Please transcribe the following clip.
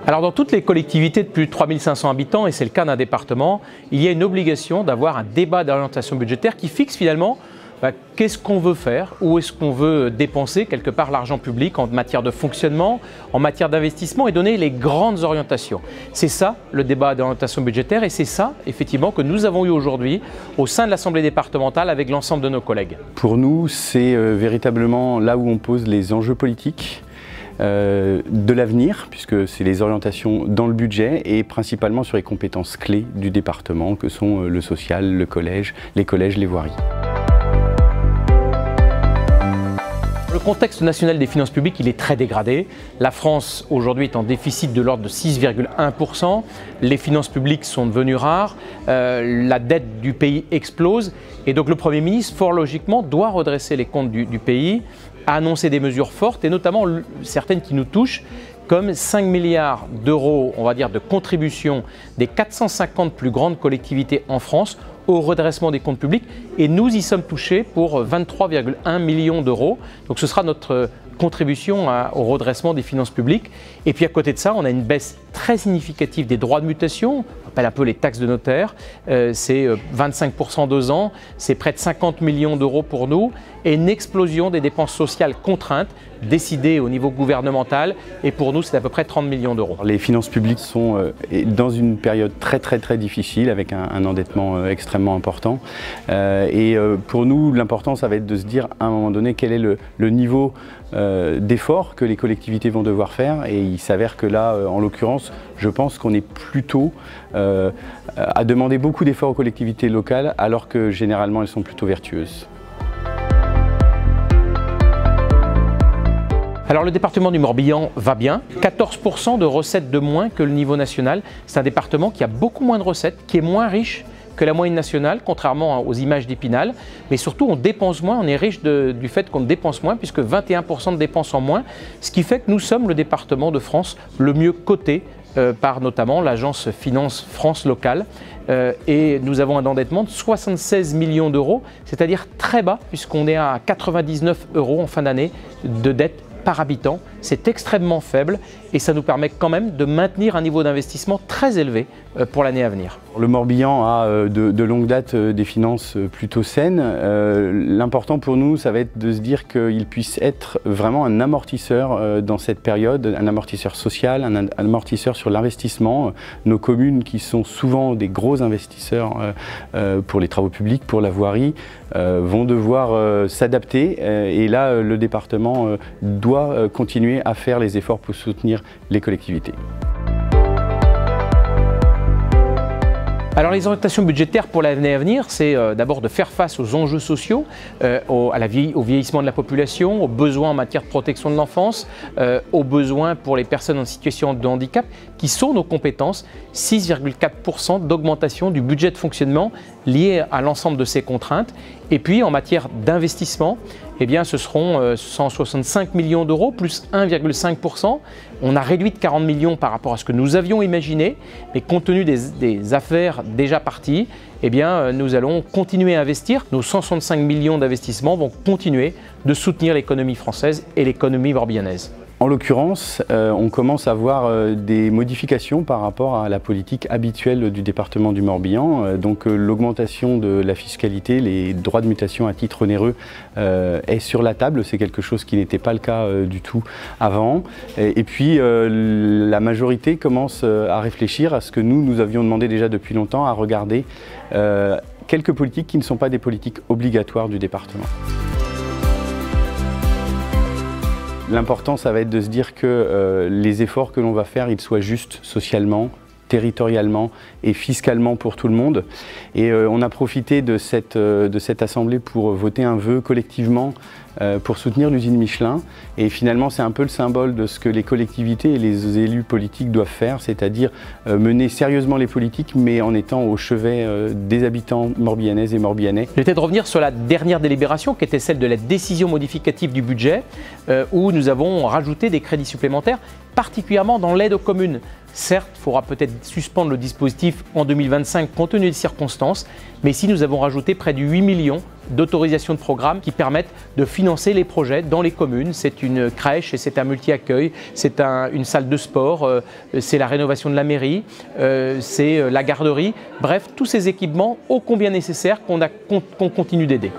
Alors dans toutes les collectivités de plus de 3500 habitants, et c'est le cas d'un département, il y a une obligation d'avoir un débat d'orientation budgétaire qui fixe finalement qu'est-ce qu'on veut faire, où est-ce qu'on veut dépenser quelque part l'argent public en matière de fonctionnement, en matière d'investissement et donner les grandes orientations. C'est ça le débat d'orientation budgétaire et c'est ça effectivement que nous avons eu aujourd'hui au sein de l'Assemblée départementale avec l'ensemble de nos collègues. Pour nous, c'est véritablement là où on pose les enjeux politiques de l'avenir, puisque c'est les orientations dans le budget et principalement sur les compétences clés du département que sont le social, le collège, les voiries. Le contexte national des finances publiques, il est très dégradé. La France aujourd'hui est en déficit de l'ordre de 6,1%. Les finances publiques sont devenues rares. La dette du pays explose. Et donc le Premier ministre, fort logiquement, doit redresser les comptes du pays, a annoncé des mesures fortes et notamment certaines qui nous touchent, comme 5 milliards d'euros, on va dire, de contribution des 450 plus grandes collectivités en France au redressement des comptes publics. Et nous y sommes touchés pour 23,1 millions d'euros. Donc ce sera notre contribution au redressement des finances publiques. Et puis à côté de ça, on a une baisse très significative des droits de mutation. On appelle un peu les taxes de notaire. C'est 25% 2 ans, c'est près de 50 millions d'euros pour nous. Et une explosion des dépenses sociales contraintes décidées au niveau gouvernemental. Et pour nous, c'est à peu près 30 millions d'euros. Les finances publiques sont dans une période très difficile avec un endettement extrêmement important. Pour nous, l'important, ça va être de se dire à un moment donné quel est le niveau d'effort que les collectivités vont devoir faire. Et il s'avère que là, en l'occurrence, je pense qu'on est plutôt à demander beaucoup d'efforts aux collectivités locales alors que généralement elles sont plutôt vertueuses. Alors le département du Morbihan va bien, 14% de recettes de moins que le niveau national. C'est un département qui a beaucoup moins de recettes, qui est moins riche que la moyenne nationale, contrairement aux images d'Épinal. Mais surtout, on dépense moins, on est riche du fait qu'on dépense moins, puisque 21% de dépenses en moins, ce qui fait que nous sommes le département de France le mieux coté par notamment l'agence Finance France Locale. Et nous avons un endettement de 76 millions d'euros, c'est-à-dire très bas, puisqu'on est à 99 euros en fin d'année de dette par habitant. C'est extrêmement faible et ça nous permet quand même de maintenir un niveau d'investissement très élevé pour l'année à venir. Le Morbihan a de longue date des finances plutôt saines. L'important pour nous, ça va être de se dire qu'il puisse être vraiment un amortisseur dans cette période, un amortisseur social, un amortisseur sur l'investissement. Nos communes qui sont souvent des gros investisseurs pour les travaux publics, pour la voirie, vont devoir s'adapter et là le département doit continuer à faire les efforts pour soutenir les collectivités. Alors les orientations budgétaires pour l'année à venir, c'est d'abord de faire face aux enjeux sociaux, au vieillissement de la population, aux besoins en matière de protection de l'enfance, aux besoins pour les personnes en situation de handicap, qui sont nos compétences, 6,4% d'augmentation du budget de fonctionnement lié à l'ensemble de ces contraintes. Et puis en matière d'investissement, eh bien, ce seront 165 millions d'euros plus 1,5%. On a réduit de 40 millions par rapport à ce que nous avions imaginé, mais compte tenu des affaires déjà parties, eh bien, nous allons continuer à investir. Nos 165 millions d'investissements vont continuer de soutenir l'économie française et l'économie morbihanaise. En l'occurrence, on commence à voir des modifications par rapport à la politique habituelle du département du Morbihan. Donc l'augmentation de la fiscalité, les droits de mutation à titre onéreux est sur la table. C'est quelque chose qui n'était pas le cas du tout avant. Et puis la majorité commence à réfléchir à ce que nous avions demandé déjà depuis longtemps, à regarder quelques politiques qui ne sont pas des politiques obligatoires du département. L'important, ça va être de se dire que les efforts que l'on va faire, ils soient justes socialement, territorialement et fiscalement pour tout le monde. Et on a profité de cette assemblée pour voter un vœu collectivement pour soutenir l'usine Michelin. Et finalement, c'est un peu le symbole de ce que les collectivités et les élus politiques doivent faire, c'est-à-dire mener sérieusement les politiques, mais en étant au chevet des habitants morbihanaises et morbihanais. Je vais peut-être revenir sur la dernière délibération, qui était celle de la décision modificative du budget, où nous avons rajouté des crédits supplémentaires particulièrement dans l'aide aux communes. Certes, il faudra peut-être suspendre le dispositif en 2025 compte tenu des circonstances, mais ici nous avons rajouté près de 8 millions d'autorisations de programme qui permettent de financer les projets dans les communes. C'est une crèche et c'est un multi-accueil, c'est une salle de sport, c'est la rénovation de la mairie, c'est la garderie. Bref, tous ces équipements ô combien nécessaires qu'on continue d'aider.